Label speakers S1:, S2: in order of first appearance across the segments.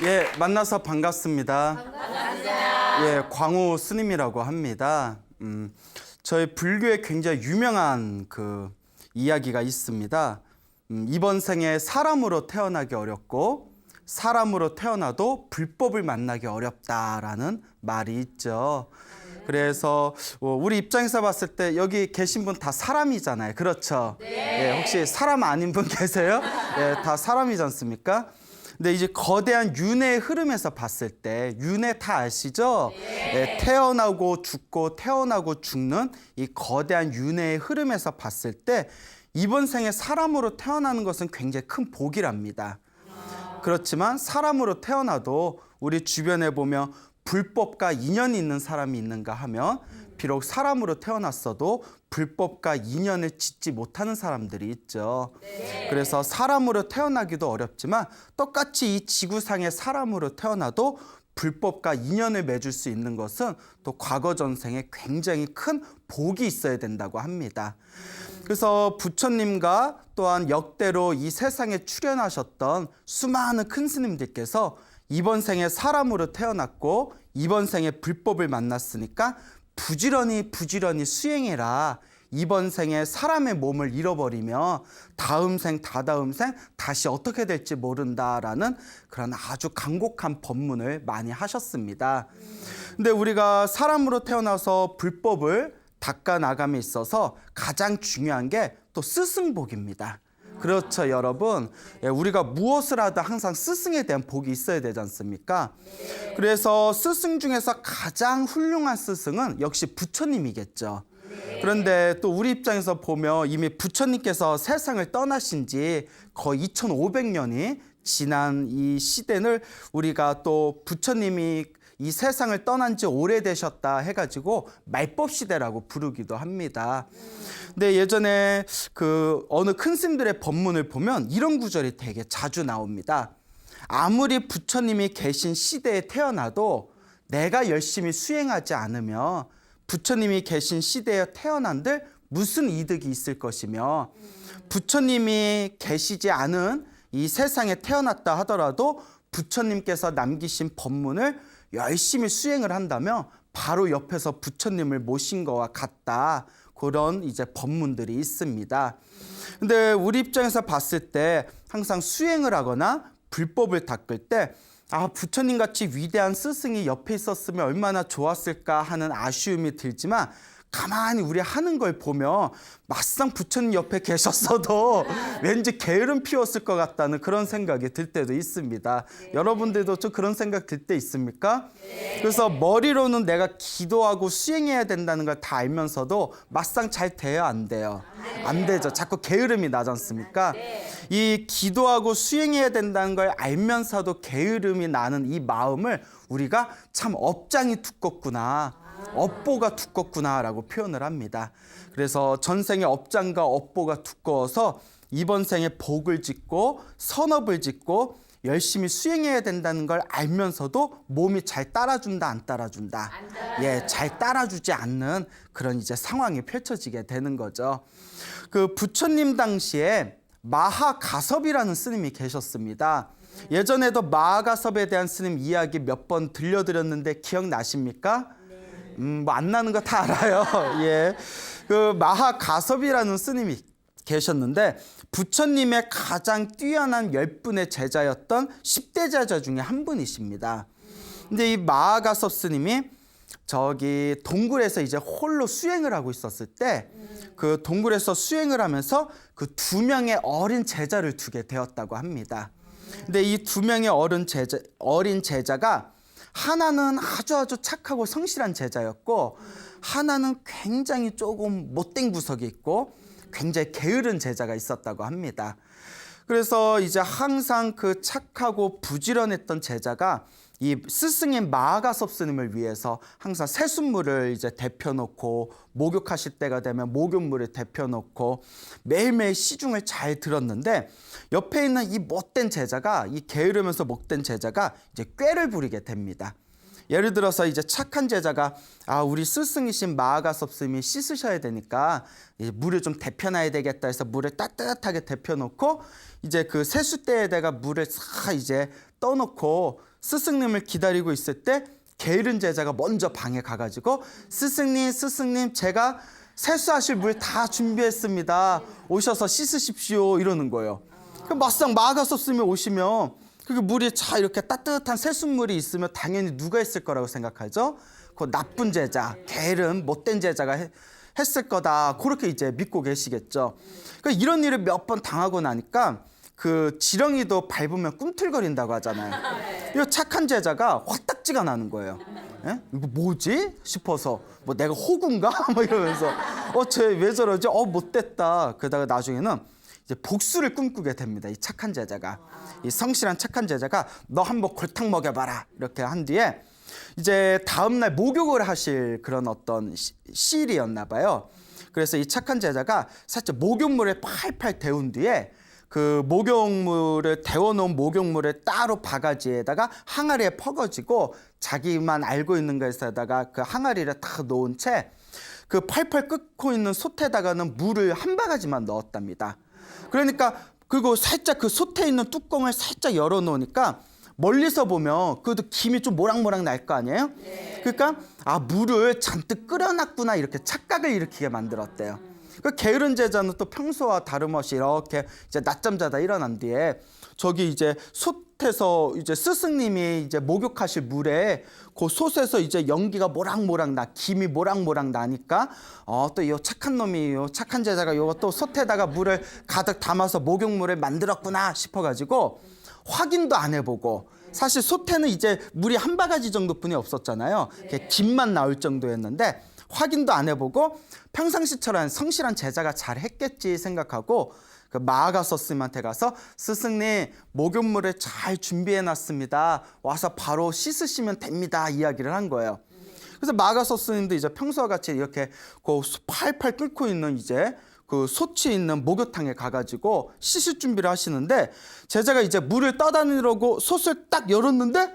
S1: 예, 만나서 반갑습니다. 반갑습니다. 예, 광우 스님이라고 합니다. 저희 불교에 굉장히 유명한 그 이야기가 있습니다. 이번 생에 사람으로 태어나기 어렵고 사람으로 태어나도 불법을 만나기 어렵다라는 말이 있죠. 그래서 우리 입장에서 봤을 때 여기 계신 분 다 사람이잖아요. 그렇죠? 네. 예, 혹시 사람 아닌 분 계세요? 예, 다 사람이지 않습니까? 근데 이제 거대한 윤회의 흐름에서 봤을 때 윤회 다 아시죠? 네. 태어나고 죽고 태어나고 죽는 이 거대한 윤회의 흐름에서 봤을 때 이번 생에 사람으로 태어나는 것은 굉장히 큰 복이랍니다. 그렇지만 사람으로 태어나도 우리 주변에 보면 불법과 인연이 있는 사람이 있는가 하면 비록 사람으로 태어났어도 불법과 인연을 짓지 못하는 사람들이 있죠. 네. 그래서 사람으로 태어나기도 어렵지만 똑같이 이 지구상의 사람으로 태어나도 불법과 인연을 맺을 수 있는 것은 또 과거 전생에 굉장히 큰 복이 있어야 된다고 합니다. 그래서 부처님과 또한 역대로 이 세상에 출현하셨던 수많은 큰 스님들께서 이번 생에 사람으로 태어났고 이번 생에 불법을 만났으니까 부지런히 수행해라. 이번 생에 사람의 몸을 잃어버리며 다음 생, 다다음 생 다시 어떻게 될지 모른다라는 그런 아주 간곡한 법문을 많이 하셨습니다. 근데 우리가 사람으로 태어나서 불법을 닦아 나감에 있어서 가장 중요한 게 또 스승복입니다. 그렇죠, 여러분. 예, 우리가 무엇을 하든 항상 스승에 대한 복이 있어야 되지 않습니까? 그래서 스승 중에서 가장 훌륭한 스승은 역시 부처님이겠죠. 그런데 또 우리 입장에서 보면 이미 부처님께서 세상을 떠나신 지 거의 2500년이 지난 이 시대를 우리가 또 부처님이 이 세상을 떠난 지 오래되셨다 해가지고 말법 시대라고 부르기도 합니다. 근데 예전에 그 어느 큰 스님들의 법문을 보면 이런 구절이 되게 자주 나옵니다. 아무리 부처님이 계신 시대에 태어나도 내가 열심히 수행하지 않으면 부처님이 계신 시대에 태어난들 무슨 이득이 있을 것이며 부처님이 계시지 않은 이 세상에 태어났다 하더라도 부처님께서 남기신 법문을 열심히 수행을 한다면 바로 옆에서 부처님을 모신 것과 같다. 그런 이제 법문들이 있습니다. 근데 우리 입장에서 봤을 때 항상 수행을 하거나 불법을 닦을 때 부처님 같이 위대한 스승이 옆에 있었으면 얼마나 좋았을까 하는 아쉬움이 들지만 가만히 우리 하는 걸 보면 막상 부처님 옆에 계셨어도 왠지 게으름 피웠을 것 같다는 그런 생각이 들 때도 있습니다. 네. 여러분들도 좀 그런 생각 들 때 있습니까? 네. 그래서 머리로는 내가 기도하고 수행해야 된다는 걸 다 알면서도 막상 잘 돼요, 안 돼요? 안 되죠. 자꾸 게으름이 나지 않습니까? 이 기도하고 수행해야 된다는 걸 알면서도 게으름이 나는 이 마음을 우리가 참 업장이 두껍구나. 업보가 두껍구나라고 표현을 합니다. 그래서 전생의 업장과 업보가 두꺼워서 이번 생에 복을 짓고 선업을 짓고 열심히 수행해야 된다는 걸 알면서도 몸이 잘 따라준다, 안 따라준다. 예, 잘 따라주지 않는 그런 이제 상황이 펼쳐지게 되는 거죠. 그 부처님 당시에 마하가섭이라는 스님이 계셨습니다. 예전에도 마하가섭에 대한 스님 이야기 몇 번 들려드렸는데 기억나십니까? 뭐 안 나는 거 다 알아요. 예. 그 마하가섭이라는 스님이 계셨는데 부처님의 가장 뛰어난 10분의 제자였던 10대 제자 중에 한 분이십니다. 근데 이 마하가섭 스님이 저기 동굴에서 이제 홀로 수행을 하고 있었을 때 그 동굴에서 수행을 하면서 그 2명의 어린 제자를 두게 되었다고 합니다. 근데 이 2명의 어린 제자가 하나는 아주 착하고 성실한 제자였고 하나는 굉장히 조금 못된 구석이 있고 굉장히 게으른 제자가 있었다고 합니다. 그래서 이제 항상 그 착하고 부지런했던 제자가 이 스승인 마하가섭 스님을 위해서 항상 새순물을 이제 데펴놓고 목욕하실 때가 되면 목욕물을 데펴놓고 매일매일 시중을 잘 들었는데 옆에 있는 이 못된 제자가 이 게으르면서 못된 제자가 이제 꾀를 부리게 됩니다. 예를 들어서 이제 착한 제자가 우리 스승이신 마하가섭 스님이 씻으셔야 되니까 물을 좀 데펴놔야 되겠다 해서 물을 따뜻하게 데펴놓고 이제 그 세숫대에다가 물을 싹 이제 떠놓고 스승님을 기다리고 있을 때 게으른 제자가 먼저 방에 가가지고 스승님 제가 세수하실 물 다 준비했습니다. 오셔서 씻으십시오 이러는 거예요. 막상 마가섭스님이 오시면 그 물이 자 이렇게 따뜻한 세숫물이 있으면 당연히 누가 했을 거라고 생각하죠? 그 나쁜 제자, 게으른 못된 제자가 했을 거다. 그렇게 이제 믿고 계시겠죠. 그러니까 이런 일을 몇 번 당하고 나니까 그 지렁이도 밟으면 꿈틀거린다고 하잖아요. 이 착한 제자가 화딱지가 나는 거예요. 예? 이거 뭐지? 싶어서 뭐 내가 호구인가? 뭐 이러면서 쟤 왜 저러지? 못됐다. 그러다가 나중에는 이제 복수를 꿈꾸게 됩니다. 이 착한 제자가. 이 성실한 착한 제자가 너 한번 골탕 먹여봐라. 이렇게 한 뒤에 이제 다음날 목욕을 하실 그런 어떤 시일이었나 봐요. 그래서 이 착한 제자가 살짝 목욕물에 팔팔 데운 뒤에 그 목욕물을 데워놓은 목욕물을 따로 바가지에다가 항아리에 퍼가지고 자기만 알고 있는 것에다가 그 항아리를 다 놓은 채 그 팔팔 끓고 있는 솥에다가는 물을 한 바가지만 넣었답니다. 그러니까 그리고 살짝 그 솥에 있는 뚜껑을 살짝 열어놓으니까 멀리서 보면 그래도 김이 좀 모락모락 날 거 아니에요? 그러니까 물을 잔뜩 끓여놨구나 이렇게 착각을 일으키게 만들었대요. 그 게으른 제자는 또 평소와 다름없이 이렇게 이제 낮잠 자다 일어난 뒤에 저기 이제 솥에서 이제 스승님이 이제 목욕하실 물에 그 솥에서 이제 연기가 모락모락 김이 모락모락 나니까 또 이 착한 놈이 요 착한 제자가 요거 또 솥에다가 물을 가득 담아서 목욕물을 만들었구나 싶어가지고 확인도 안 해보고 사실 솥에는 이제 물이 한 바가지 정도뿐이 없었잖아요. 김만 나올 정도였는데 확인도 안 해보고 평상시처럼 성실한 제자가 잘 했겠지 생각하고 그 마아가서스님한테 가서 스승님 목욕물을 잘 준비해놨습니다. 와서 바로 씻으시면 됩니다. 이야기를 한 거예요. 그래서 마아가서스님도 이제 평소와 같이 이렇게 그 팔팔 끓고 있는 이제 그 솥이 있는 목욕탕에 가가지고 씻을 준비를 하시는데 제자가 이제 물을 떠다니려고 솥을 딱 열었는데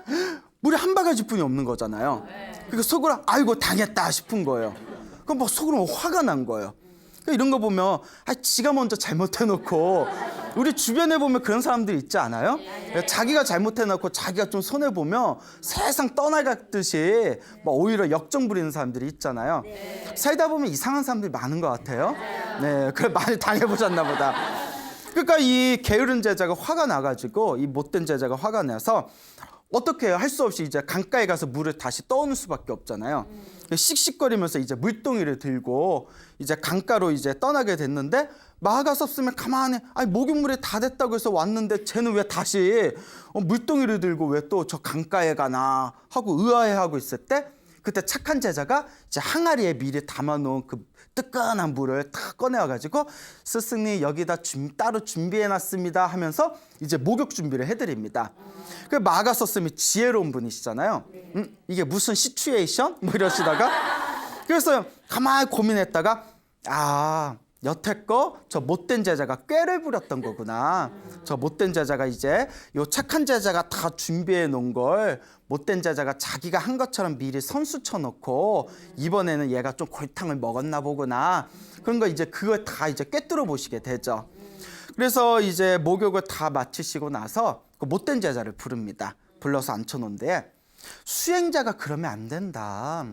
S1: 물이 한 바가지뿐이 없는 거잖아요. 그러니까 속으로 아이고 당했다 싶은 거예요. 그럼 막 속으로 화가 난 거예요. 이런 거 보면 지가 먼저 잘못해놓고 우리 주변에 보면 그런 사람들이 있지 않아요? 자기가 잘못해놓고 자기가 좀 손해보면 세상 떠나갔듯이 막 오히려 역정 부리는 사람들이 있잖아요. 살다 보면 이상한 사람들이 많은 것 같아요. 네, 그래 많이 당해보셨나 보다. 그러니까 이 게으른 제자가 화가 나가지고 이 못된 제자가 화가 나서 어떻게 해요? 할 수 없이 이제 강가에 가서 물을 다시 떠오는 수밖에 없잖아요. 씩씩거리면서 이제 물동이를 들고 이제 강가로 이제 떠나게 됐는데 마가섭스면 가만히 목욕물이 다 됐다고 해서 왔는데 쟤는 왜 다시 물동이를 들고 왜 또 저 강가에 가나 하고 의아해하고 있을 때 그때 착한 제자가 이제 항아리에 미리 담아놓은 그 뜨끈한 물을 탁 꺼내와가지고 스승님 여기다 따로 준비해놨습니다 하면서 이제 목욕 준비를 해드립니다. 그 마가서스님이 지혜로운 분이시잖아요. 이게 무슨 시츄에이션? 뭐 이러시다가 그래서 가만히 고민했다가 여태껏 저 못된 제자가 꾀를 부렸던 거구나. 저 못된 제자가 이제 요 착한 제자가 다 준비해 놓은 걸 못된 제자가 자기가 한 것처럼 미리 선수 쳐놓고 이번에는 얘가 좀 골탕을 먹었나 보구나. 그런 거 이제 그걸 다 이제 꿰뚫어 보시게 되죠. 그래서 이제 목욕을 다 마치시고 나서 그 못된 제자를 부릅니다. 불러서 앉혀놓은데 수행자가 그러면 안 된다.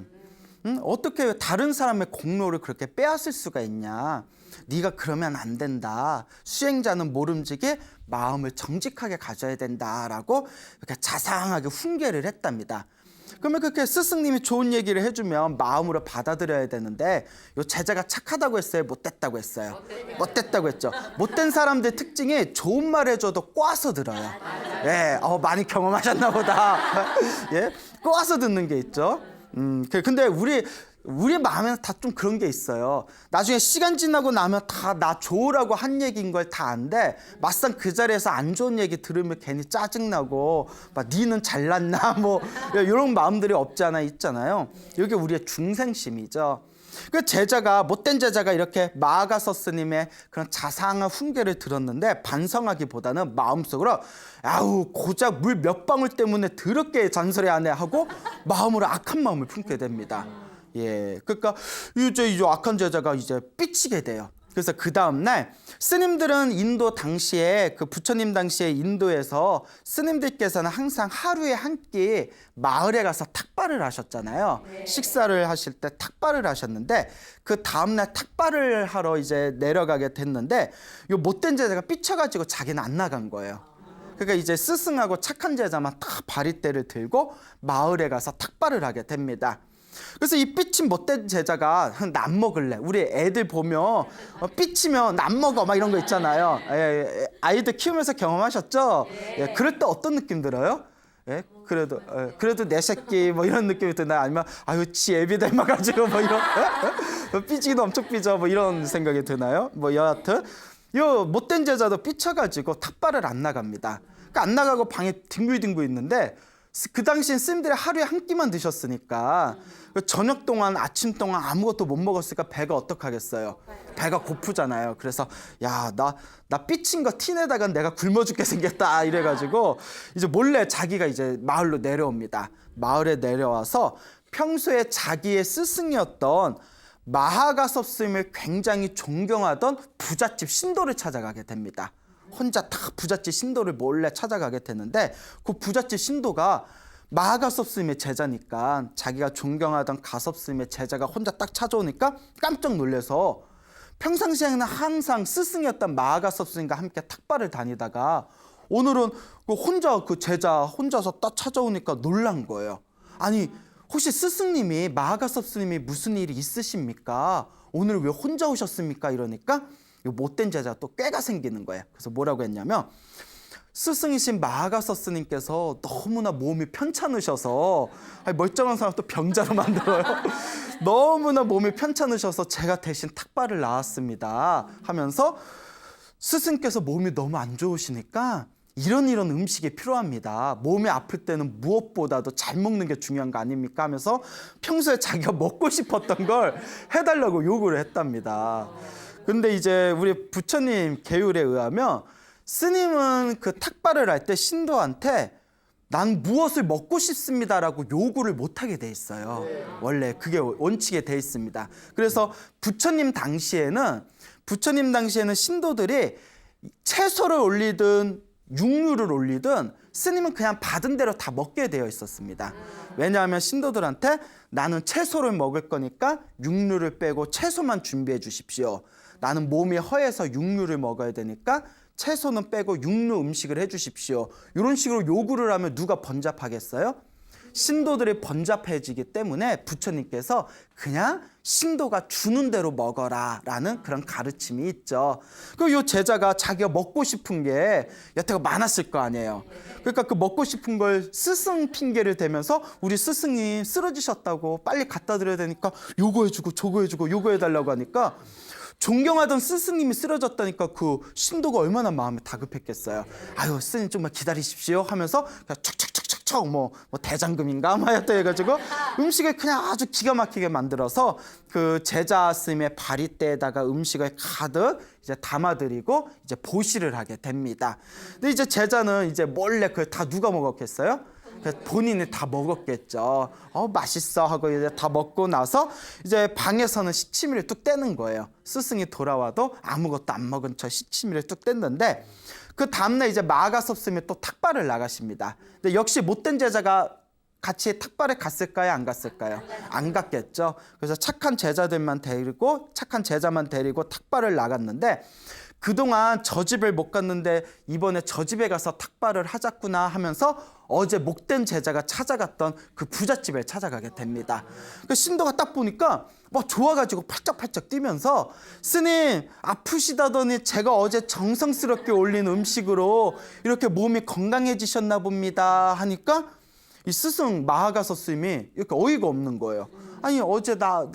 S1: 어떻게 다른 사람의 공로를 그렇게 빼앗을 수가 있냐. 네가 그러면 안 된다. 수행자는 모름지기 마음을 정직하게 가져야 된다라고 이렇게 자상하게 훈계를 했답니다. 그러면 그렇게 스승님이 좋은 얘기를 해주면 마음으로 받아들여야 되는데 요 제자가 착하다고 했어요? 못됐다고 했어요? 못됐다고 했죠. 못된 사람들 특징이 좋은 말 해줘도 꽈서 들어요. 예, 많이 경험하셨나 보다. 예, 꽈서 듣는 게 있죠. 근데 우리 마음에는 다 좀 그런 게 있어요. 나중에 시간 지나고 나면 다 나 좋으라고 한 얘기인 걸 다 안데 막상 그 자리에서 안 좋은 얘기 들으면 괜히 짜증나고 막 니는 잘났나 뭐 이런 마음들이 없지 않아 있잖아요. 이게 우리의 중생심이죠. 그 제자가 못된 제자가 이렇게 마아가서스님의 그런 자상한 훈계를 들었는데 반성하기보다는 마음속으로 고작 물 몇 방울 때문에 더럽게 잔소리하네 하고 마음으로 악한 마음을 품게 됩니다. 예, 그러니까 이제 악한 제자가 이제 삐치게 돼요. 그래서 그 다음날 스님들은 인도 당시에 그 부처님 당시에 인도에서 스님들께서는 항상 하루에 한 끼 마을에 가서 탁발을 하셨잖아요. 식사를 하실 때 탁발을 하셨는데 그 다음날 탁발을 하러 이제 내려가게 됐는데 요 못된 제자가 삐쳐가지고 자기는 안 나간 거예요. 그러니까 이제 스승하고 착한 제자만 다 바리떼를 들고 마을에 가서 탁발을 하게 됩니다. 그래서 이 삐친 못된 제자가 남 먹을래. 우리 애들 보면 삐치면 남 먹어 막 이런 거 있잖아요. 아이들 키우면서 경험하셨죠? 예, 그럴 때 어떤 느낌 들어요? 예, 그래도 내 새끼 뭐 이런 느낌이 드나요? 아니면 아유 지 애비 닮아가지고 뭐 이런 삐지기도 엄청 삐져 뭐 이런 생각이 드나요? 뭐 여하튼 요 못된 제자도 삐쳐가지고 탁발을 안 나갑니다. 그러니까 안 나가고 방에 뒹굴뒹굴 있는데 그 당시엔 스님들이 하루에 한 끼만 드셨으니까 저녁 동안 아침 동안 아무것도 못 먹었으니까 배가 어떡하겠어요. 배가 고프잖아요. 그래서 야 나 삐친 거 티내다가 내가 굶어 죽게 생겼다 이래가지고 이제 몰래 자기가 이제 마을로 내려옵니다. 마을에 내려와서 평소에 자기의 스승이었던 마하가섭 스님을 굉장히 존경하던 부잣집 신도를 찾아가게 됩니다. 혼자 다 부잣집 신도를 몰래 찾아가게 되는데 그 부잣집 신도가 마하가섭 스님의 제자니까 자기가 존경하던 가섭 스님의 제자가 혼자 딱 찾아오니까 깜짝 놀라서 평상시에는 항상 스승이었던 마하가섭 스님과 함께 탁발을 다니다가 오늘은 혼자 그 제자 혼자서 딱 찾아오니까 놀란 거예요. 아니 혹시 스승님이 마하가섭 스님이 무슨 일이 있으십니까? 오늘 왜 혼자 오셨습니까? 이러니까 이 못된 제자 또 꾀가 생기는 거예요. 그래서 뭐라고 했냐면 스승이신 마하가섭 스님께서 너무나 몸이 편찮으셔서 멀쩡한 사람 또 병자로 만들어요. 너무나 몸이 편찮으셔서 제가 대신 탁발을 나왔습니다 하면서 스승께서 몸이 너무 안 좋으시니까 이런 음식이 필요합니다. 몸이 아플 때는 무엇보다도 잘 먹는 게 중요한 거 아닙니까? 하면서 평소에 자기가 먹고 싶었던 걸 해달라고 요구를 했답니다. 근데 이제 우리 부처님 계율에 의하면 스님은 그 탁발을 할 때 신도한테 난 무엇을 먹고 싶습니다라고 요구를 못하게 돼 있어요. 원래 그게 원칙에 돼 있습니다. 그래서 부처님 당시에는 신도들이 채소를 올리든 육류를 올리든 스님은 그냥 받은 대로 다 먹게 되어 있었습니다. 왜냐하면 신도들한테 나는 채소를 먹을 거니까 육류를 빼고 채소만 준비해 주십시오. 나는 몸이 허해서 육류를 먹어야 되니까 채소는 빼고 육류 음식을 해주십시오. 이런 식으로 요구를 하면 누가 번잡하겠어요? 신도들이 번잡해지기 때문에 부처님께서 그냥 신도가 주는 대로 먹어라 라는 그런 가르침이 있죠. 그리고 이 제자가 자기가 먹고 싶은 게 여태가 많았을 거 아니에요. 그러니까 그 먹고 싶은 걸 스승 핑계를 대면서 우리 스승이 쓰러지셨다고 빨리 갖다 드려야 되니까 요거 해주고 저거 해주고 요거 해달라고 하니까 존경하던 스승님이 쓰러졌다니까 그 신도가 얼마나 마음이 다급했겠어요. 아유 스님 좀만 기다리십시오 하면서 그냥 척척척척척 뭐 대장금인가 하여튼 해가지고 음식을 그냥 아주 기가 막히게 만들어서 그 제자 스님의 바리떼에다가 음식을 가득 이제 담아드리고 이제 보시를 하게 됩니다. 근데 이제 제자는 이제 몰래 그걸 다 누가 먹었겠어요? 본인이 다 먹었겠죠. 맛있어 하고 이제 다 먹고 나서 이제 방에서는 시치미를 뚝 떼는 거예요. 스승이 돌아와도 아무것도 안 먹은 척 시치미를 뚝 뗐는데 그 다음날 이제 마하가섭 스님이 또 탁발을 나가십니다. 근데 역시 못된 제자가 같이 탁발에 갔을까요? 안 갔을까요? 안 갔겠죠. 그래서 착한 제자만 데리고 탁발을 나갔는데 그동안 저 집을 못 갔는데 이번에 저 집에 가서 탁발을 하자꾸나 하면서 어제 목된 제자가 찾아갔던 그 부잣집에 찾아가게 됩니다. 그 신도가 딱 보니까 막 좋아가지고 팔짝팔짝 뛰면서 스님 아프시다더니 제가 어제 정성스럽게 올린 음식으로 이렇게 몸이 건강해지셨나 봅니다 하니까 이 스승 마하가섭 스님이 이렇게 어이가 없는 거예요. 아니 어제 나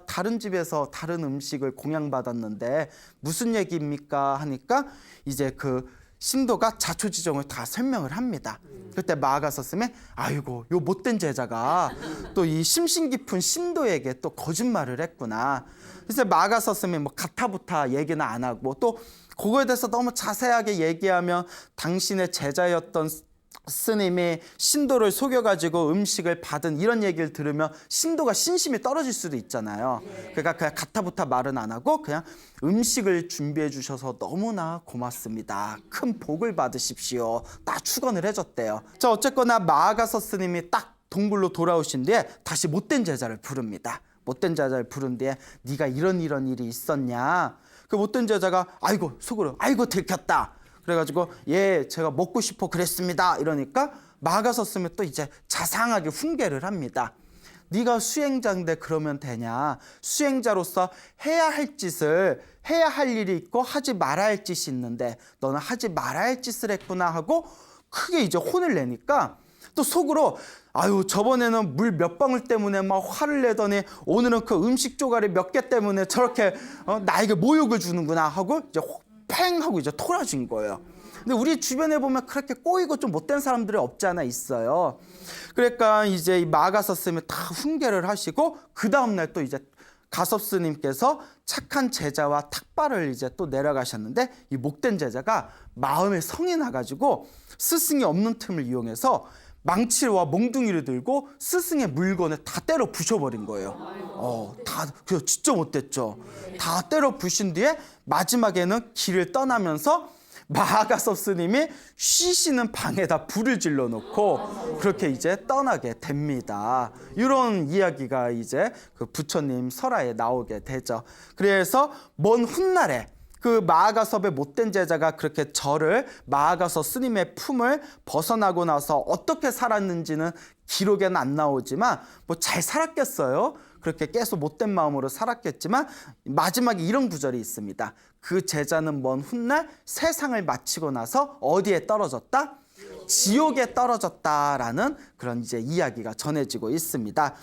S1: 다른 집에서 다른 음식을 공양받았는데 무슨 얘기입니까 하니까 이제 그 신도가 자초지종을 다 설명을 합니다. 그때 마하가섭 스님이 아이고 요 못된 제자가 또 이 심신 깊은 신도에게 또 거짓말을 했구나. 그래서 마하가섭 스님이 뭐 가타부타 얘기는 안 하고 또 그거에 대해서 너무 자세하게 얘기하면 당신의 제자였던 스님이 신도를 속여가지고 음식을 받은 이런 얘기를 들으면 신도가 신심이 떨어질 수도 있잖아요. 그러니까 그냥 가타부타 말은 안 하고 그냥 음식을 준비해 주셔서 너무나 고맙습니다. 큰 복을 받으십시오. 딱 축원을 해줬대요. 자, 어쨌거나 마아가서 스님이 딱 동굴로 돌아오신 뒤에 다시 못된 제자를 부릅니다. 못된 제자를 부른 뒤에 네가 이런 일이 있었냐? 그 못된 제자가 아이고 속으로 아이고 들켰다. 그래가지고 예 제가 먹고 싶어 그랬습니다 이러니까 마아가서 스님이 또 이제 자상하게 훈계를 합니다. 네가 수행자인데 그러면 되냐? 수행자로서 해야 할 짓을 해야 할 일이 있고 하지 말아야 할 짓이 있는데 너는 하지 말아야 할 짓을 했구나 하고 크게 이제 혼을 내니까 또 속으로 아유 저번에는 물 몇 방울 때문에 막 화를 내더니 오늘은 그 음식 조각이 몇 개 때문에 저렇게 나에게 모욕을 주는구나 하고 이제 팽 하고 이제 토라진 거예요. 근데 우리 주변에 보면 그렇게 꼬이고 좀 못된 사람들이 없지 않아 있어요. 그러니까 이제 이 마아가서 스님이 다 훈계를 하시고 그 다음날 또 이제 가섭 스님께서 착한 제자와 탁발을 이제 또 내려가셨는데 이 목된 제자가 마음에 성이 나가지고 스승이 없는 틈을 이용해서 망치와 몽둥이를 들고 스승의 물건을 다 때려 부셔버린 거예요. 그 진짜 못됐죠. 다 때려 부신 뒤에 마지막에는 길을 떠나면서 마아가섭 스님이 쉬시는 방에다 불을 질러 놓고 그렇게 이제 떠나게 됩니다. 이런 이야기가 이제 그 부처님 설화에 나오게 되죠. 그래서 먼 훗날에 그 마아가섭의 못된 제자가 그렇게 절을 마아가섭 스님의 품을 벗어나고 나서 어떻게 살았는지는 기록에는 안 나오지만 뭐 잘 살았겠어요. 그렇게 계속 못된 마음으로 살았겠지만 마지막에 이런 구절이 있습니다. 그 제자는 먼 훗날 세상을 마치고 나서 어디에 떨어졌다? 지옥에 떨어졌다라는 그런 이제 이야기가 전해지고 있습니다.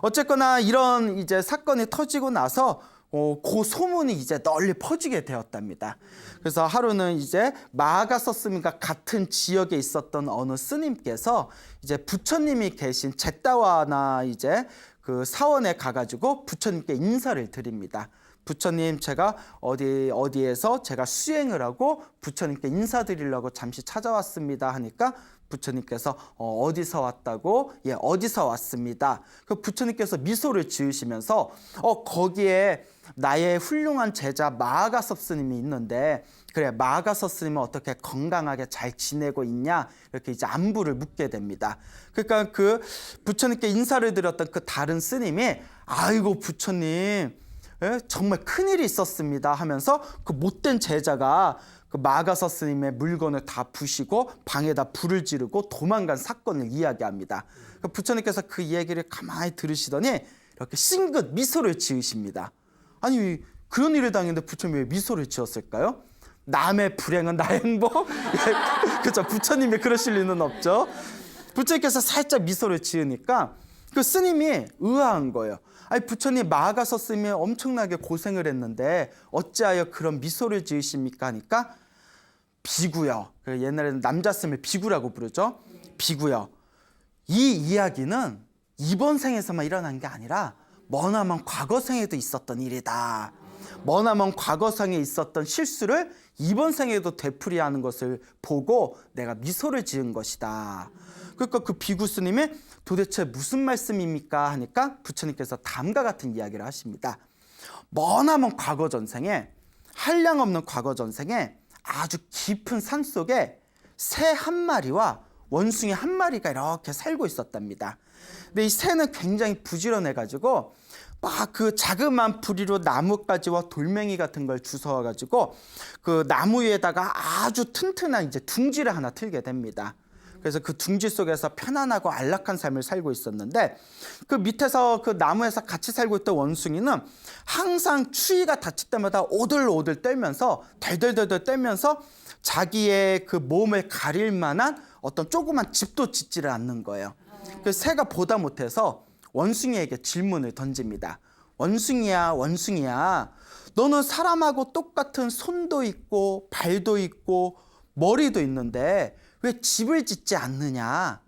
S1: 어쨌거나 이런 이제 사건이 터지고 나서 그 소문이 이제 널리 퍼지게 되었답니다. 그래서 하루는 이제 마아가서 스님과 같은 지역에 있었던 어느 스님께서 이제 부처님이 계신 제따와나 이제 그 사원에 가가지고 부처님께 인사를 드립니다. 부처님 제가 어디에서 제가 수행을 하고 부처님께 인사드리려고 잠시 찾아왔습니다 하니까 부처님께서 어디서 왔다고? 예, 어디서 왔습니다. 그 부처님께서 미소를 지으시면서 거기에 나의 훌륭한 제자 마아가섭 스님이 있는데 그래 마아가섭 스님은 어떻게 건강하게 잘 지내고 있냐 이렇게 이제 안부를 묻게 됩니다. 그러니까 그 부처님께 인사를 드렸던 그 다른 스님이 아이고 부처님 정말 큰일이 있었습니다 하면서 그 못된 제자가 그 마아가섭 스님의 물건을 다 부시고 방에다 불을 지르고 도망간 사건을 이야기합니다. 부처님께서 그 이야기를 가만히 들으시더니 이렇게 싱긋 미소를 지으십니다. 아니 그런 일을 당했는데 부처님이 왜 미소를 지었을까요? 남의 불행은 나의 행복? 그렇죠. 부처님이 그러실 리는 없죠. 부처님께서 살짝 미소를 지으니까 그 스님이 의아한 거예요. 아니 부처님 마아가섭 스님이 엄청나게 고생을 했는데 어찌하여 그런 미소를 지으십니까 하니까 비구요. 옛날에는 남자 스님을 비구라고 부르죠. 비구요. 이 이야기는 이번 생에서만 일어난 게 아니라 머나먼 과거생에도 있었던 일이다. 머나먼 과거생에 있었던 실수를 이번 생에도 되풀이하는 것을 보고 내가 미소를 지은 것이다. 그러니까 그 비구 스님이 도대체 무슨 말씀입니까 하니까 부처님께서 다음과 같은 이야기를 하십니다. 머나먼 과거 전생에 한량없는 과거 전생에 아주 깊은 산 속에 새 한 마리와 원숭이 한 마리가 이렇게 살고 있었답니다. 근데 이 새는 굉장히 부지런해가지고 막 그 자그마한 부리로 나뭇가지와 돌멩이 같은 걸 주워가지고 그 나무 위에다가 아주 튼튼한 이제 둥지를 하나 틀게 됩니다. 그래서 그 둥지 속에서 편안하고 안락한 삶을 살고 있었는데 그 밑에서 그 나무에서 같이 살고 있던 원숭이는 항상 추위가 닥칠 때마다 오들오들 떨면서 덜덜덜덜 떨면서 자기의 그 몸을 가릴 만한 어떤 조그만 집도 짓지를 않는 거예요. 그 새가 보다 못해서 원숭이에게 질문을 던집니다. 원숭이야, 원숭이야. 너는 사람하고 똑같은 손도 있고 발도 있고 머리도 있는데 왜 집을 짓지 않느냐?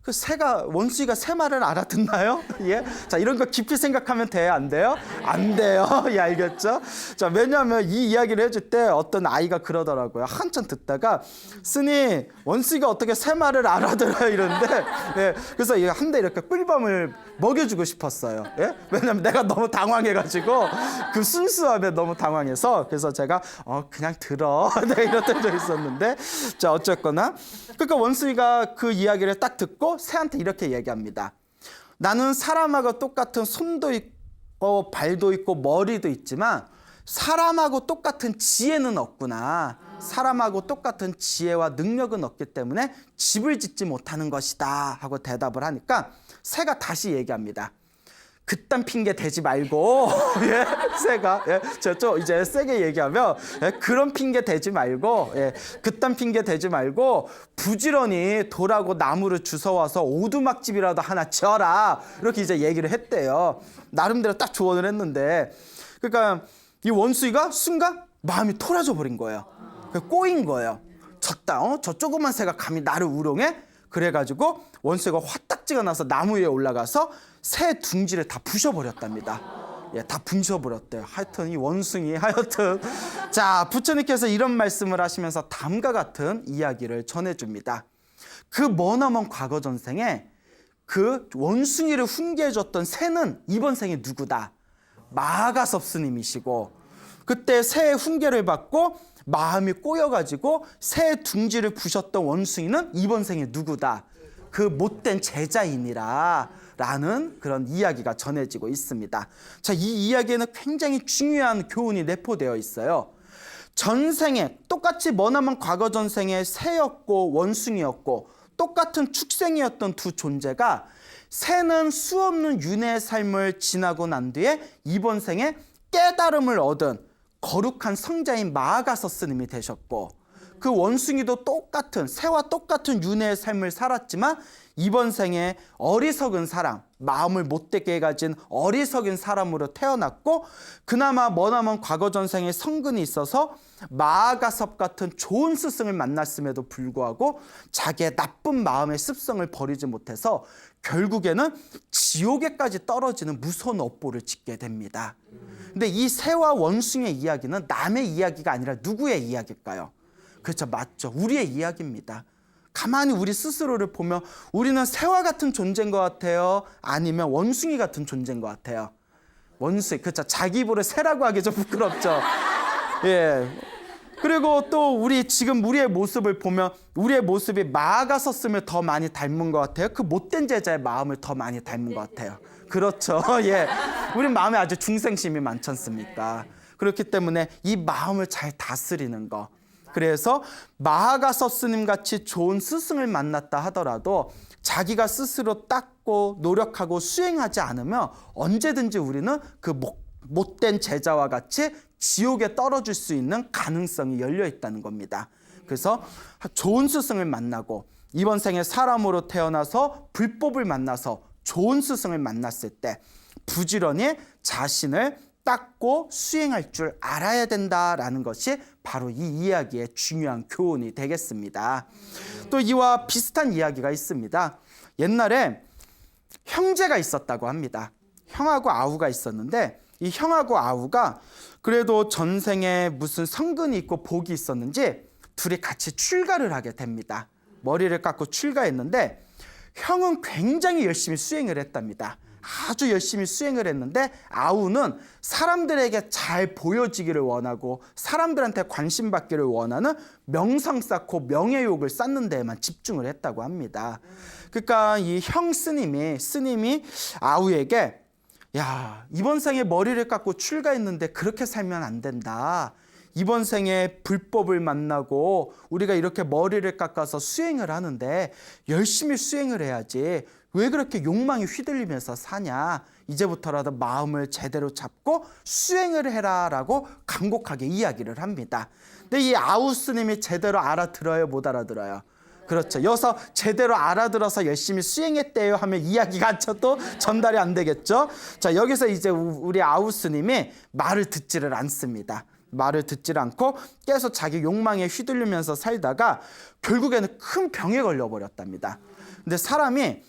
S1: 그 새가 원숭이가 새 말을 알아듣나요? 예. 자, 이런 거 깊이 생각하면 돼요, 안 돼요? 안 돼요. 예, 알겠죠? 자, 왜냐하면 이 이야기를 해줄 때 어떤 아이가 그러더라고요. 한참 듣다가 스님, 원숭이가 어떻게 새 말을 알아들어요? 이러는데, 예. 그래서 한 대 이렇게 꿀밤을 먹여주고 싶었어요. 예? 왜냐면 내가 너무 당황해가지고 그 순수함에 너무 당황해서 그래서 제가 그냥 들어. 네, 이랬던 적이 있었는데, 자, 어쨌거나 그러니까 원숭이가 그 이야기를 딱 듣고 새한테 이렇게 얘기합니다. 나는 사람하고 똑같은 손도 있고 발도 있고 머리도 있지만 사람하고 똑같은 지혜는 없구나. 사람하고 똑같은 지혜와 능력은 없기 때문에 집을 짓지 못하는 것이다 하고 대답을 하니까 새가 다시 얘기합니다. 그딴 핑계 대지 말고 예, 새가 저쪽 이제 세게 얘기하면 그런 핑계 대지 말고 그딴 핑계 대지 말고 부지런히 돌하고 나무를 주워와서 오두막집이라도 하나 지어라 이렇게 이제 얘기를 했대요. 나름대로 딱 조언을 했는데 그러니까 이 원숭이가 순간 마음이 토라져 버린 거예요. 꼬인 거예요. 졌다. 저 조그만 새가 감히 나를 우롱해? 그래가지고 원숭이가 화딱지가 나서 나무 위에 올라가서 새 둥지를 다 부셔버렸답니다. 예, 다 부셔버렸대요. 하여튼 이 원숭이 하여튼 자, 부처님께서 이런 말씀을 하시면서 다음과 같은 이야기를 전해줍니다. 그 머나먼 과거 전생에 그 원숭이를 훈계해줬던 새는 이번 생에 누구다? 마하가섭 스님이시고 그때 새의 훈계를 받고 마음이 꼬여가지고 새 둥지를 부셨던 원숭이는 이번 생에 누구다? 그 못된 제자이니라 라는 그런 이야기가 전해지고 있습니다. 자, 이 이야기에는 굉장히 중요한 교훈이 내포되어 있어요. 전생에 똑같이 머나먼 과거 전생에 새였고 원숭이였고 똑같은 축생이었던 두 존재가 새는 수없는 윤회의 삶을 지나고 난 뒤에 이번 생에 깨달음을 얻은 거룩한 성자인 마하가서 스님이 되셨고 그 원숭이도 똑같은 새와 똑같은 윤회의 삶을 살았지만 이번 생에 어리석은 사람, 마음을 못되게 가진 어리석은 사람으로 태어났고 그나마 머나먼 과거 전생에 성근이 있어서 마하가섭 같은 좋은 스승을 만났음에도 불구하고 자기의 나쁜 마음의 습성을 버리지 못해서 결국에는 지옥에까지 떨어지는 무서운 업보를 짓게 됩니다. 근데 이 새와 원숭이의 이야기는 남의 이야기가 아니라 누구의 이야기일까요? 그렇죠, 맞죠. 우리의 이야기입니다. 가만히 우리 스스로를 보면 우리는 새와 같은 존재인 것 같아요? 아니면 원숭이 같은 존재인 것 같아요? 원숭이, 그렇죠. 자기 입으로 새라고 하기 좀 부끄럽죠. 예. 그리고 또 우리의 모습을 보면 우리의 모습이 마하가섭을 더 많이 닮은 것 같아요? 그 못된 제자의 마음을 더 많이 닮은 것 같아요? 그렇죠. 예. 우리 마음에 아주 중생심이 많지 않습니까? 그렇기 때문에 이 마음을 잘 다스리는 거. 그래서 마하가섭 스님 같이 좋은 스승을 만났다 하더라도 자기가 스스로 닦고 노력하고 수행하지 않으면 언제든지 우리는 그 못된 제자와 같이 지옥에 떨어질 수 있는 가능성이 열려 있다는 겁니다. 그래서 좋은 스승을 만나고 이번 생에 사람으로 태어나서 불법을 만나서 좋은 스승을 만났을 때 부지런히 자신을 닦고 수행할 줄 알아야 된다라는 것이 바로 이 이야기의 중요한 교훈이 되겠습니다. 또 이와 비슷한 이야기가 있습니다. 옛날에 형제가 있었다고 합니다. 형하고 아우가 있었는데 이 형하고 아우가 그래도 전생에 무슨 성근이 있고 복이 있었는지 둘이 같이 출가를 하게 됩니다. 머리를 깎고 출가했는데 형은 굉장히 열심히 수행을 했답니다. 아주 열심히 수행을 했는데 아우는 사람들에게 잘 보여지기를 원하고 사람들한테 관심 받기를 원하는 명성 쌓고 명예욕을 쌓는 데에만 집중을 했다고 합니다. 그러니까 이 형 스님이 아우에게 야, 이번 생에 머리를 깎고 출가했는데 그렇게 살면 안 된다. 이번 생에 불법을 만나고 우리가 이렇게 머리를 깎아서 수행을 하는데 열심히 수행을 해야지. 왜 그렇게 욕망이 휘둘리면서 사냐? 이제부터라도 마음을 제대로 잡고 수행을 해라라고 간곡하게 이야기를 합니다. 근데 이 아우 스님이 제대로 알아들어요, 못 알아들어요? 그렇죠. 여기서 제대로 알아들어서 열심히 수행했대요 하면 이야기가 또 전달이 안 되겠죠. 자, 여기서 이제 우리 아우 스님이 말을 듣지를 않습니다. 말을 듣질 않고 계속 자기 욕망에 휘둘리면서 살다가 결국에는 큰 병에 걸려버렸답니다. 근데 사람이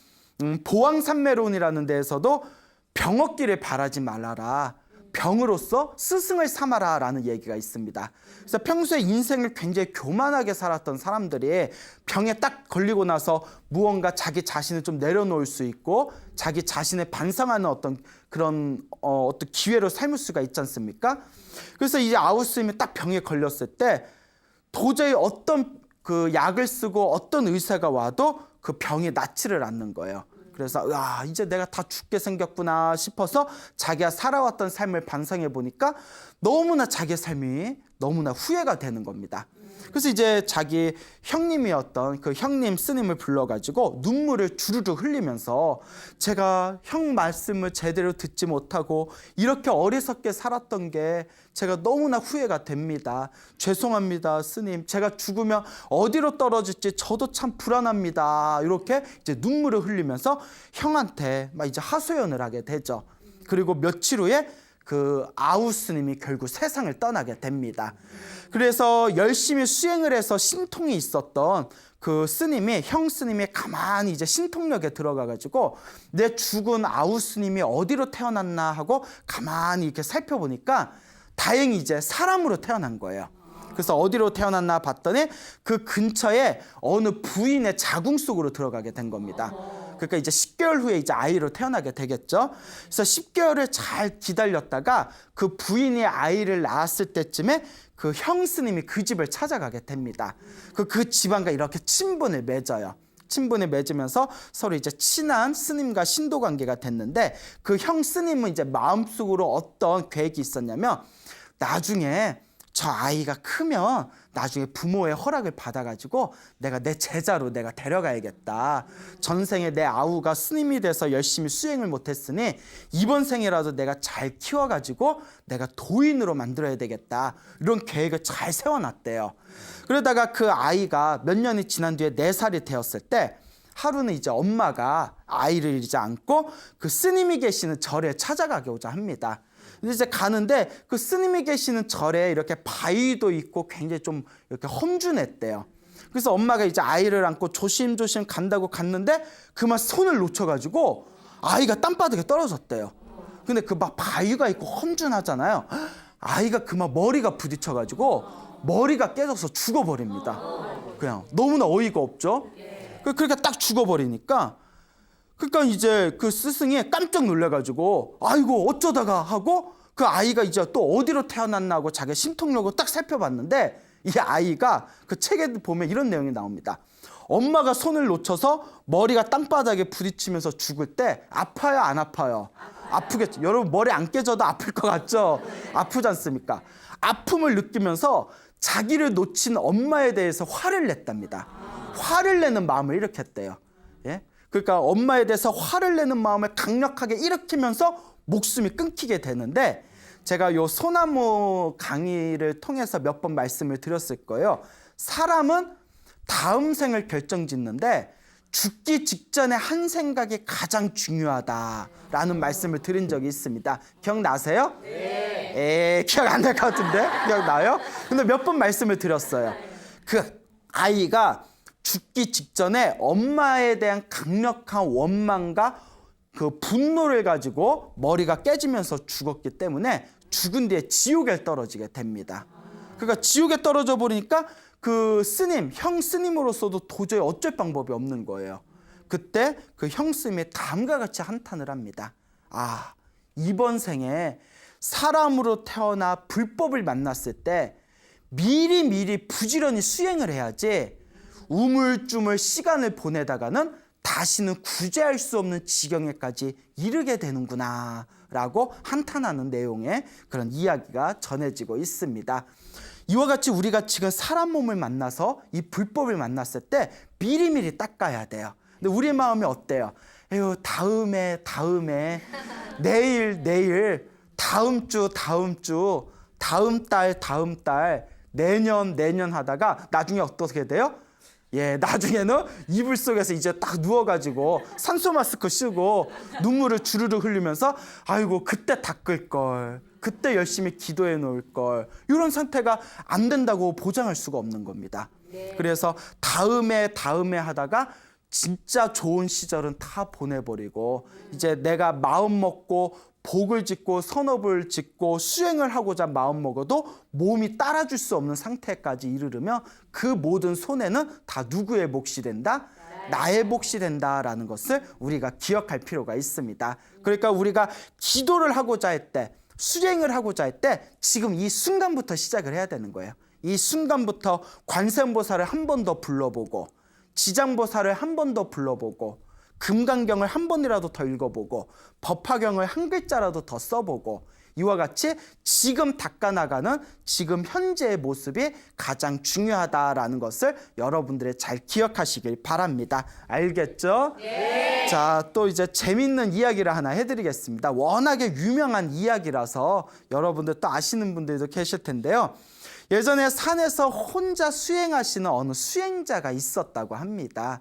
S1: 보왕산매론이라는 데에서도 병 얻기를 바라지 말아라, 병으로서 스승을 삼아라 라는 얘기가 있습니다. 그래서 평소에 인생을 굉장히 교만하게 살았던 사람들이 병에 딱 걸리고 나서 무언가 자기 자신을 좀 내려놓을 수 있고 자기 자신을 반성하는 어떤 그런 어떤 기회로 삼을 수가 있지 않습니까? 그래서 이제 아우스님이 딱 병에 걸렸을 때 도저히 어떤 그 약을 쓰고 어떤 의사가 와도 그 병이 낫지를 않는 거예요. 그래서 이제 내가 다 죽게 생겼구나 싶어서 자기가 살아왔던 삶을 반성해 보니까 너무나 자기의 삶이 너무나 후회가 되는 겁니다. 그래서 이제 자기 형님이었던 그 형님 스님을 불러가지고 눈물을 주르륵 흘리면서 제가 형 말씀을 제대로 듣지 못하고 이렇게 어리석게 살았던 게 제가 너무나 후회가 됩니다. 죄송합니다, 스님. 제가 죽으면 어디로 떨어질지 저도 참 불안합니다. 이렇게 이제 눈물을 흘리면서 형한테 막 이제 하소연을 하게 되죠. 그리고 며칠 후에 그 아우스님이 결국 세상을 떠나게 됩니다. 그래서 열심히 수행을 해서 신통이 있었던 그 스님이, 형 스님이 가만히 이제 신통력에 들어가가지고 내 죽은 아우스님이 어디로 태어났나 하고 가만히 이렇게 살펴보니까 다행히 이제 사람으로 태어난 거예요. 그래서 어디로 태어났나 봤더니 그 근처에 어느 부인의 자궁 속으로 들어가게 된 겁니다. 그러니까 이제 10개월 후에 이제 아이로 태어나게 되겠죠. 그래서 10개월을 잘 기다렸다가 그 부인이 아이를 낳았을 때쯤에 그 형 스님이 그 집을 찾아가게 됩니다. 그 집안과 이렇게 친분을 맺어요. 친분을 맺으면서 서로 이제 친한 스님과 신도 관계가 됐는데 그 형 스님은 이제 마음속으로 어떤 계획이 있었냐면 나중에 저 아이가 크면 나중에 부모의 허락을 받아가지고 내가 내 제자로 내가 데려가야겠다. 전생에 내 아우가 스님이 돼서 열심히 수행을 못했으니 이번 생이라도 내가 잘 키워가지고 내가 도인으로 만들어야 되겠다. 이런 계획을 잘 세워놨대요. 그러다가 그 아이가 몇 년이 지난 뒤에 4살이 되었을 때 하루는 이제 엄마가 아이를 이제 안고 그 스님이 계시는 절에 찾아가고자 합니다. 이제 가는데 그 스님이 계시는 절에 이렇게 바위도 있고 굉장히 좀 이렇게 험준했대요. 그래서 엄마가 이제 아이를 안고 조심조심 간다고 갔는데 그만 손을 놓쳐가지고 아이가 땅바닥에 떨어졌대요. 근데 그 막 바위가 있고 험준하잖아요. 아이가 그만 머리가 부딪혀가지고 머리가 깨져서 죽어버립니다. 그냥 너무나 어이가 없죠. 그렇게 딱 죽어버리니까 그러니까 이제 그 스승이 깜짝 놀래가지고 아이고 어쩌다가 하고 그 아이가 이제 또 어디로 태어났나 하고 자기 신통력을 딱 살펴봤는데 이 아이가 그 책에 보면 이런 내용이 나옵니다. 엄마가 손을 놓쳐서 머리가 땅바닥에 부딪히면서 죽을 때 아파요, 안 아파요? 아프겠죠. 여러분 머리 안 깨져도 아플 것 같죠? 아프지 않습니까? 아픔을 느끼면서 자기를 놓친 엄마에 대해서 화를 냈답니다. 화를 내는 마음을 일으켰대요. 예? 그러니까 엄마에 대해서 화를 내는 마음을 강력하게 일으키면서 목숨이 끊기게 되는데 제가 요 소나무 강의를 통해서 몇 번 말씀을 드렸을 거예요. 사람은 다음 생을 결정짓는데 죽기 직전에 한 생각이 가장 중요하다라는 말씀을 드린 적이 있습니다. 기억나세요? 네. 기억 안 날 것 같은데? 기억나요? 근데 몇 번 말씀을 드렸어요. 그 아이가 죽기 직전에 엄마에 대한 강력한 원망과 그 분노를 가지고 머리가 깨지면서 죽었기 때문에 죽은 뒤에 지옥에 떨어지게 됩니다. 그러니까 지옥에 떨어져 버리니까 그 스님, 형 스님으로서도 도저히 어쩔 방법이 없는 거예요. 그때 그 형 스님이 다음과 같이 한탄을 합니다. 이번 생에 사람으로 태어나 불법을 만났을 때 미리 부지런히 수행을 해야지 우물쭈물 시간을 보내다가는 다시는 구제할 수 없는 지경에까지 이르게 되는구나 라고 한탄하는 내용의 그런 이야기가 전해지고 있습니다. 이와 같이 우리가 지금 사람 몸을 만나서 이 불법을 만났을 때 미리미리 닦아야 돼요. 근데 우리 마음이 어때요? 에휴, 다음에 내일 다음 주 다음 달 내년 하다가 나중에 어떻게 돼요? 나중에는 이불 속에서 이제 딱 누워가지고 산소 마스크 쓰고 눈물을 주르륵 흘리면서 아이고 그때 닦을 걸, 그때 열심히 기도해 놓을 걸. 이런 상태가 안 된다고 보장할 수가 없는 겁니다. 그래서 다음에 하다가 진짜 좋은 시절은 다 보내버리고 이제 내가 마음 먹고 복을 짓고 선업을 짓고 수행을 하고자 마음 먹어도 몸이 따라줄 수 없는 상태까지 이르르면 그 모든 손해는 다 누구의 몫이 된다? 나의 몫이 된다라는 것을 우리가 기억할 필요가 있습니다. 그러니까 우리가 기도를 하고자 할 때, 수행을 하고자 할 때 지금 이 순간부터 시작을 해야 되는 거예요. 이 순간부터 관세음보살을 한 번 더 불러보고 지장보살을 한 번 더 불러보고 금강경을 한 번이라도 더 읽어보고 법화경을 한 글자라도 더 써보고 이와 같이 지금 닦아나가는 지금 현재의 모습이 가장 중요하다라는 것을 여러분들이 잘 기억하시길 바랍니다. 알겠죠? 네. 자, 또 이제 재밌는 이야기를 하나 해드리겠습니다. 워낙에 유명한 이야기라서 여러분들 또 아시는 분들도 계실 텐데요. 예전에 산에서 혼자 수행하시는 어느 수행자가 있었다고 합니다.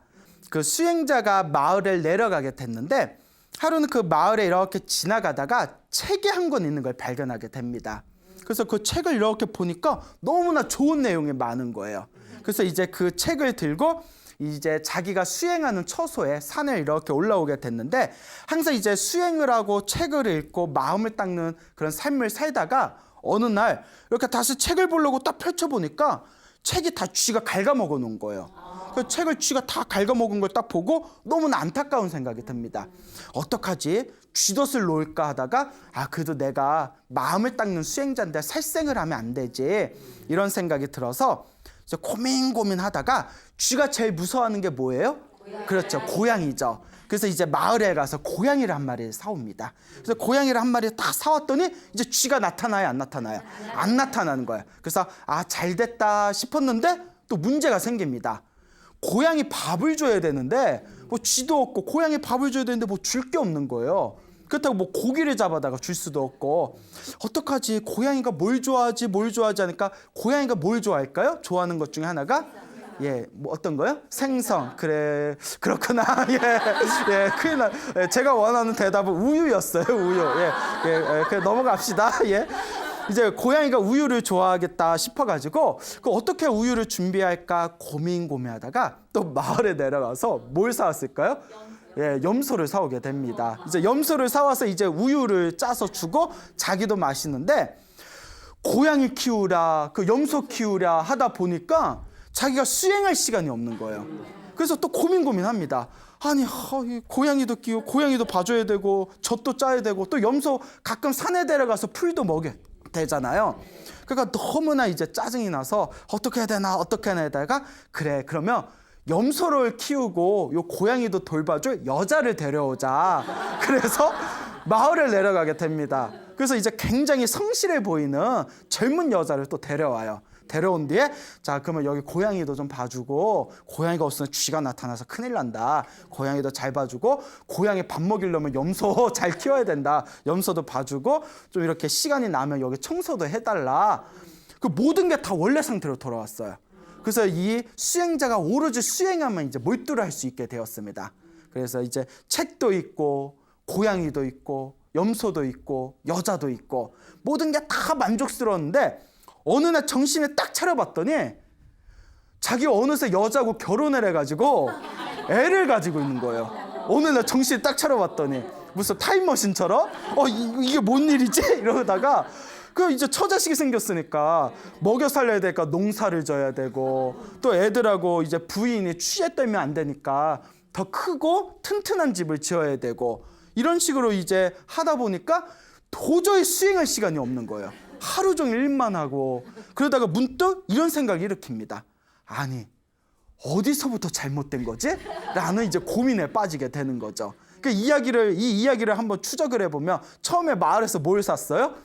S1: 그 수행자가 마을을 내려가게 됐는데 하루는 그 마을에 이렇게 지나가다가 책이 한 권 있는 걸 발견하게 됩니다. 그래서 그 책을 이렇게 보니까 너무나 좋은 내용이 많은 거예요. 그래서 이제 그 책을 들고 이제 자기가 수행하는 처소에 산을 이렇게 올라오게 됐는데 항상 이제 수행을 하고 책을 읽고 마음을 닦는 그런 삶을 살다가 어느 날 이렇게 다시 책을 보려고 딱 펼쳐보니까 책이 다 쥐가 갉아먹어 놓은 거예요. 그 책을 쥐가 다 갉아먹은 걸 딱 보고 너무나 안타까운 생각이 듭니다. 어떡하지? 쥐덫을 놓을까 하다가 그래도 내가 마음을 닦는 수행자인데 살생을 하면 안 되지. 이런 생각이 들어서 이제 고민하다가 쥐가 제일 무서워하는 게 뭐예요? 그렇죠. 고양이죠. 그래서 이제 마을에 가서 고양이를 한 마리를 사옵니다. 그래서 고양이를 한 마리 딱 사왔더니 이제 쥐가 나타나요, 안 나타나요? 안 나타나는 거예요. 그래서 잘 됐다 싶었는데 또 문제가 생깁니다. 고양이 밥을 줘야 되는데 뭐 쥐도 없고 고양이 밥을 줘야 되는데 뭐 줄 게 없는 거예요. 그렇다고 뭐 고기를 잡아다가 줄 수도 없고 어떡하지? 고양이가 뭘 좋아하지 하니까 고양이가 뭘 좋아할까요? 좋아하는 것 중에 하나가 뭐 어떤 거요? 생선. 그래, 그렇구나. 큰일 나. 제가 원하는 대답은 우유였어요. 우유. 그래 넘어갑시다. 이제 고양이가 우유를 좋아하겠다 싶어가지고 어떻게 우유를 준비할까 고민하다가 또 마을에 내려가서 뭘 사왔을까요? 염소를 사오게 됩니다. 이제 염소를 사와서 이제 우유를 짜서 주고 자기도 마시는데 고양이 키우랴 그 염소 키우랴 하다 보니까 자기가 수행할 시간이 없는 거예요. 그래서 또 고민합니다. 아니 고양이도 키우고 고양이도 봐줘야 되고 젖도 짜야 되고 또 염소 가끔 산에 데려가서 풀도 먹여야 되잖아요. 그러니까 너무나 이제 짜증이 나서 어떻게 해야 되다가 그래 그러면 염소를 키우고 요 고양이도 돌봐줄 여자를 데려오자. 그래서 마을을 내려가게 됩니다. 그래서 이제 굉장히 성실해 보이는 젊은 여자를 또 데려와요. 데려온 뒤에 자 그러면 여기 고양이도 좀 봐주고 고양이가 없으면 쥐가 나타나서 큰일 난다. 고양이도 잘 봐주고 고양이 밥 먹이려면 염소 잘 키워야 된다. 염소도 봐주고 좀 이렇게 시간이 나면 여기 청소도 해달라. 그 모든 게 다 원래 상태로 돌아왔어요. 그래서 이 수행자가 오로지 수행하면 이제 몰두를 할 수 있게 되었습니다. 그래서 이제 책도 있고 고양이도 있고 염소도 있고 여자도 있고 모든 게 다 만족스러웠는데 어느 날 정신을 딱 차려봤더니 자기 어느새 여자하고 결혼을 해가지고 애를 가지고 있는 거예요. 어느 날 정신을 딱 차려봤더니 무슨 타임머신처럼 이게 뭔 일이지? 이러다가 그 이제 처자식이 생겼으니까 먹여 살려야 되니까 농사를 져야 되고 또 애들하고 이제 부인이 취해 떨면 안 되니까 더 크고 튼튼한 집을 지어야 되고 이런 식으로 이제 하다 보니까 도저히 수행할 시간이 없는 거예요. 하루 종일 일만 하고 그러다가 문득 이런 생각이 일으킵니다. 아니 어디서부터 잘못된 거지? 라는 이제 고민에 빠지게 되는 거죠. 이 이야기를 한번 추적을 해보면 처음에 마을에서 뭘 샀어요?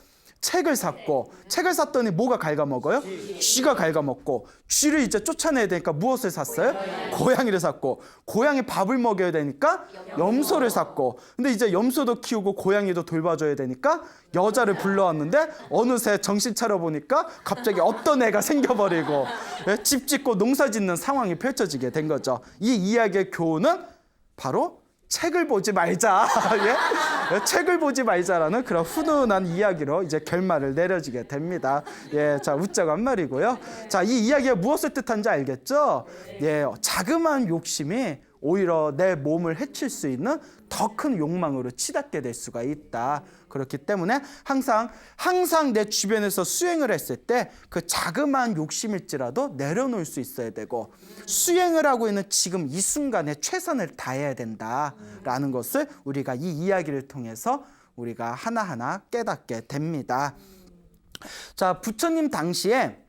S1: 책을 샀고 책을 샀더니 뭐가 갉아먹어요? 쥐가 갉아먹고 쥐를 이제 쫓아내야 되니까 무엇을 샀어요? 고양이를 샀고 고양이 밥을 먹여야 되니까 염소를 샀고 근데 이제 염소도 키우고 고양이도 돌봐줘야 되니까 여자를 불러왔는데 어느새 정신 차려보니까 갑자기 어떤 애가 생겨버리고 집 짓고 농사 짓는 상황이 펼쳐지게 된 거죠. 이 이야기의 교훈은 바로 책을 보지 말자. 예? 책을 보지 말자라는 그런 훈훈한 이야기로 이제 결말을 내려지게 됩니다. 예, 자, 웃자고 한 말이고요. 자, 이 이야기가 무엇을 뜻하는지 알겠죠? 예, 자그마한 욕심이 오히려 내 몸을 해칠 수 있는 더 큰 욕망으로 치닫게 될 수가 있다. 그렇기 때문에 항상 내 주변에서 수행을 했을 때 그 자그마한 욕심일지라도 내려놓을 수 있어야 되고, 수행을 하고 있는 지금 이 순간에 최선을 다해야 된다라는 것을 우리가 이 이야기를 통해서 우리가 하나하나 깨닫게 됩니다. 자, 부처님 당시에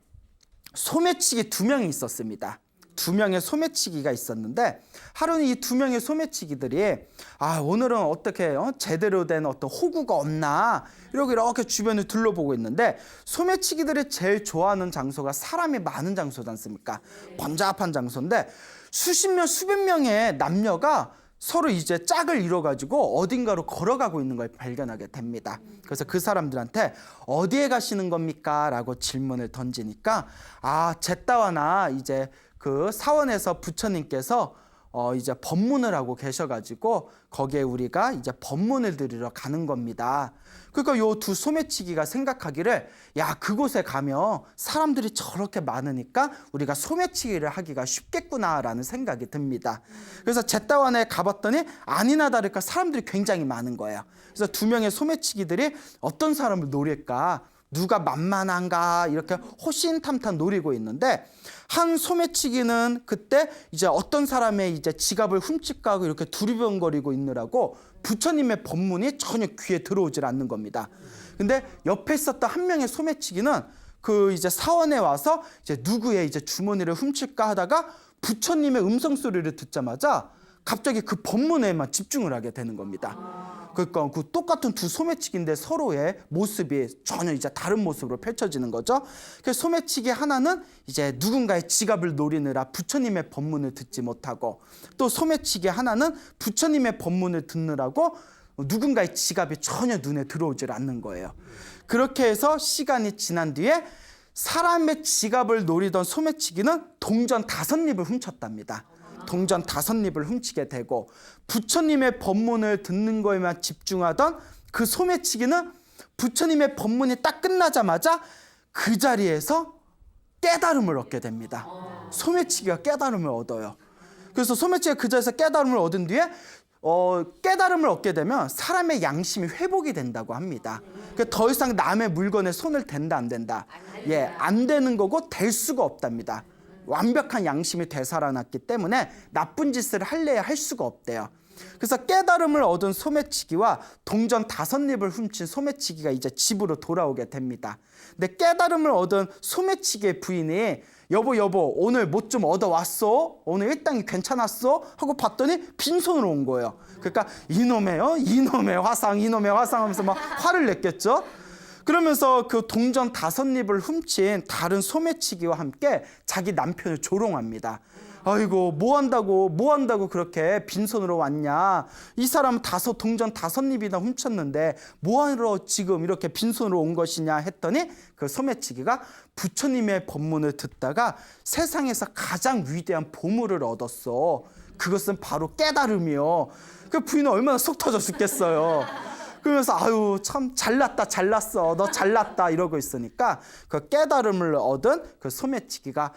S1: 소매치기 2명이 있었습니다. 2명의 소매치기가 있었는데, 하루는 이 2명의 소매치기들이 오늘은 어떻게 제대로 된 어떤 호구가 없나 이렇게 주변을 둘러보고 있는데, 소매치기들이 제일 좋아하는 장소가 사람이 많은 장소지 않습니까? 번잡한 장소인데 수십 명 수백 명의 남녀가 서로 이제 짝을 이뤄가지고 어딘가로 걸어가고 있는 걸 발견하게 됩니다. 그래서 그 사람들한테 어디에 가시는 겁니까? 라고 질문을 던지니까 제따와나 이제 그 사원에서 부처님께서 이제 법문을 하고 계셔가지고 거기에 우리가 이제 법문을 들으러 가는 겁니다. 그러니까 요 2 소매치기가 생각하기를, 야, 그곳에 가면 사람들이 저렇게 많으니까 우리가 소매치기를 하기가 쉽겠구나라는 생각이 듭니다. 그래서 제따원에 가봤더니 아니나 다를까 사람들이 굉장히 많은 거예요. 그래서 2명의 소매치기들이 어떤 사람을 노릴까, 누가 만만한가 이렇게 호신탐탐 노리고 있는데, 한 소매치기는 그때 이제 어떤 사람의 이제 지갑을 훔칠까 하고 이렇게 두리번거리고 있느라고 부처님의 법문이 전혀 귀에 들어오질 않는 겁니다. 근데 옆에 있었던 한 명의 소매치기는 그 이제 사원에 와서 이제 누구의 이제 주머니를 훔칠까 하다가 부처님의 음성 소리를 듣자마자 갑자기 그 법문에만 집중을 하게 되는 겁니다. 그러니까 그 똑같은 2 소매치기인데 서로의 모습이 전혀 이제 다른 모습으로 펼쳐지는 거죠. 그래서 소매치기 하나는 이제 누군가의 지갑을 노리느라 부처님의 법문을 듣지 못하고, 또 소매치기 하나는 부처님의 법문을 듣느라고 누군가의 지갑이 전혀 눈에 들어오질 않는 거예요. 그렇게 해서 시간이 지난 뒤에 사람의 지갑을 노리던 소매치기는 동전 5입을 훔쳤답니다. 동전 5입을 훔치게 되고, 부처님의 법문을 듣는 거에만 집중하던 그 소매치기는 부처님의 법문이 딱 끝나자마자 그 자리에서 깨달음을 얻게 됩니다. 소매치기가 깨달음을 얻어요. 그래서 소매치기가 그 자리에서 깨달음을 얻은 뒤에 깨달음을 얻게 되면 사람의 양심이 회복이 된다고 합니다. 그러니까 더 이상 남의 물건에 손을 댄다 안 된다? 예, 안 되는 거고 될 수가 없답니다. 완벽한 양심이 되살아났기 때문에 나쁜 짓을 할래야 할 수가 없대요. 그래서 깨달음을 얻은 소매치기와 동전 5입을 훔친 소매치기가 이제 집으로 돌아오게 됩니다. 근데 깨달음을 얻은 소매치기의 부인이 여보 오늘 뭐 좀 얻어왔어? 오늘 일당이 괜찮았어? 하고 봤더니 빈손으로 온 거예요. 그러니까 이놈의 화상 하면서 막 화를 냈겠죠. 그러면서 그 동전 5입을 훔친 다른 소매치기와 함께 자기 남편을 조롱합니다. 아이고 뭐 한다고 그렇게 빈손으로 왔냐, 이 사람은 동전 5입이나 훔쳤는데 뭐하러 지금 이렇게 빈손으로 온 것이냐 했더니, 그 소매치기가 부처님의 법문을 듣다가 세상에서 가장 위대한 보물을 얻었어, 그것은 바로 깨달음이요. 그 부인은 얼마나 속 터져 죽겠어요. 그러면서 참 잘났어, 너 잘났다 이러고 있으니까 그 깨달음을 얻은 그 소매치기가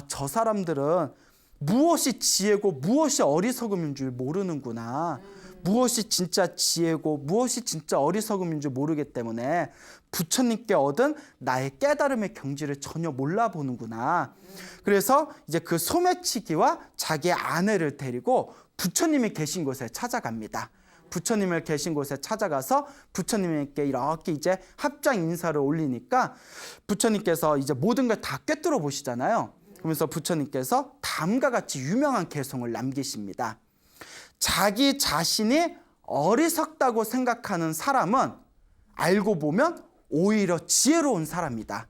S1: 저 사람들은 무엇이 지혜고 무엇이 어리석음인 줄 모르는구나, 무엇이 진짜 지혜고 무엇이 진짜 어리석음인 줄 모르기 때문에 부처님께 얻은 나의 깨달음의 경지를 전혀 몰라보는구나. 그래서 이제 그 소매치기와 자기의 아내를 데리고 부처님이 계신 곳에 찾아갑니다. 부처님을 계신 곳에 찾아가서 부처님께 이렇게 이제 합장 인사를 올리니까 부처님께서 이제 모든 걸 다 꿰뚫어 보시잖아요. 그러면서 부처님께서 다음과 같이 유명한 개송을 남기십니다. 자기 자신이 어리석다고 생각하는 사람은 알고 보면 오히려 지혜로운 사람이다.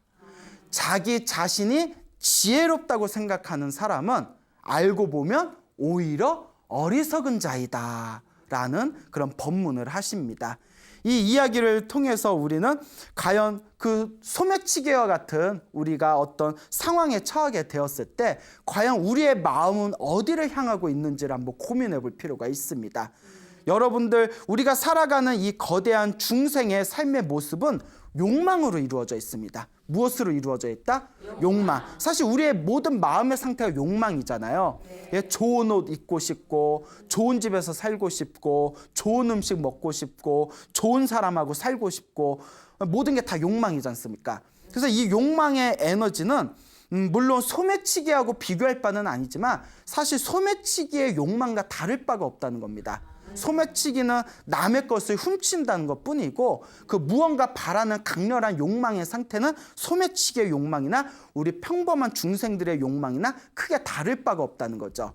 S1: 자기 자신이 지혜롭다고 생각하는 사람은 알고 보면 오히려 어리석은 자이다 라는 그런 법문을 하십니다. 이 이야기를 통해서 우리는 과연 그 소매치기와 같은 우리가 어떤 상황에 처하게 되었을 때 과연 우리의 마음은 어디를 향하고 있는지를 한번 고민해 볼 필요가 있습니다. 여러분들, 우리가 살아가는 이 거대한 중생의 삶의 모습은 욕망으로 이루어져 있습니다. 무엇으로 이루어져 있다? 욕망. 사실 우리의 모든 마음의 상태가 욕망이잖아요. 예, 좋은 옷 입고 싶고, 좋은 집에서 살고 싶고, 좋은 음식 먹고 싶고, 좋은 사람하고 살고 싶고, 모든 게 다 욕망이지 않습니까? 그래서 이 욕망의 에너지는 물론 소매치기하고 비교할 바는 아니지만 사실 소매치기의 욕망과 다를 바가 없다는 겁니다. 소매치기는 남의 것을 훔친다는 것뿐이고, 그 무언가 바라는 강렬한 욕망의 상태는 소매치기의 욕망이나 우리 평범한 중생들의 욕망이나 크게 다를 바가 없다는 거죠.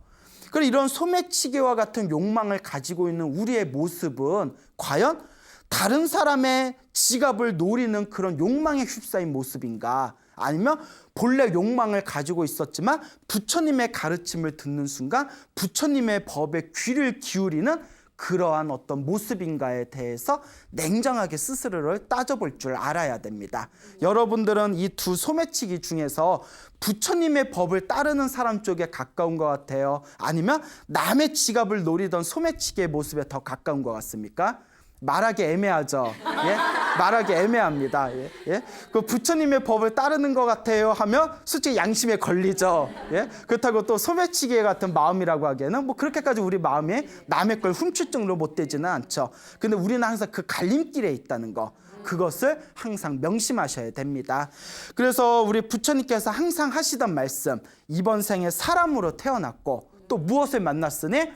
S1: 그리고 이런 소매치기와 같은 욕망을 가지고 있는 우리의 모습은 과연 다른 사람의 지갑을 노리는 그런 욕망에 휩싸인 모습인가? 아니면 본래 욕망을 가지고 있었지만 부처님의 가르침을 듣는 순간 부처님의 법에 귀를 기울이는 그러한 어떤 모습인가에 대해서 냉정하게 스스로를 따져볼 줄 알아야 됩니다. 여러분들은 이 두 소매치기 중에서 부처님의 법을 따르는 사람 쪽에 가까운 것 같아요? 아니면 남의 지갑을 노리던 소매치기의 모습에 더 가까운 것 같습니까? 말하기 애매하죠. 예? 말하기 애매합니다. 예? 예? 그 부처님의 법을 따르는 것 같아요 하면 솔직히 양심에 걸리죠. 예? 그렇다고 또 소매치기 같은 마음이라고 하기에는 뭐 그렇게까지 우리 마음이 남의 걸 훔칠 정도로 못되지는 않죠. 근데 우리는 항상 그 갈림길에 있다는 거, 그것을 항상 명심하셔야 됩니다. 그래서 우리 부처님께서 항상 하시던 말씀, 이번 생에 사람으로 태어났고 또 무엇을 만났으니?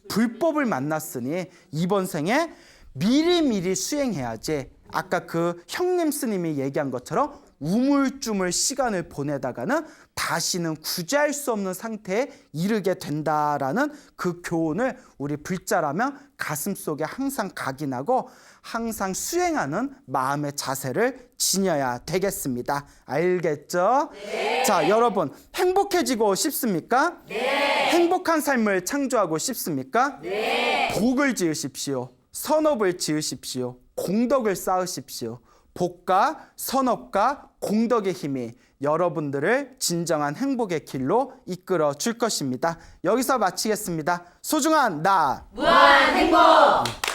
S1: 불법을 만났으니 이번 생에 미리미리 수행해야지. 아까 그 형님 스님이 얘기한 것처럼 우물쭈물 시간을 보내다가는 다시는 구제할 수 없는 상태에 이르게 된다라는 그 교훈을 우리 불자라면 가슴속에 항상 각인하고 항상 수행하는 마음의 자세를 지녀야 되겠습니다. 알겠죠? 네. 자, 여러분, 행복해지고 싶습니까? 네. 행복한 삶을 창조하고 싶습니까? 네. 복을 지으십시오. 선업을 지으십시오. 공덕을 쌓으십시오. 복과 선업과 공덕의 힘이 여러분들을 진정한 행복의 길로 이끌어 줄 것입니다. 여기서 마치겠습니다. 소중한 나,
S2: 무한 행복!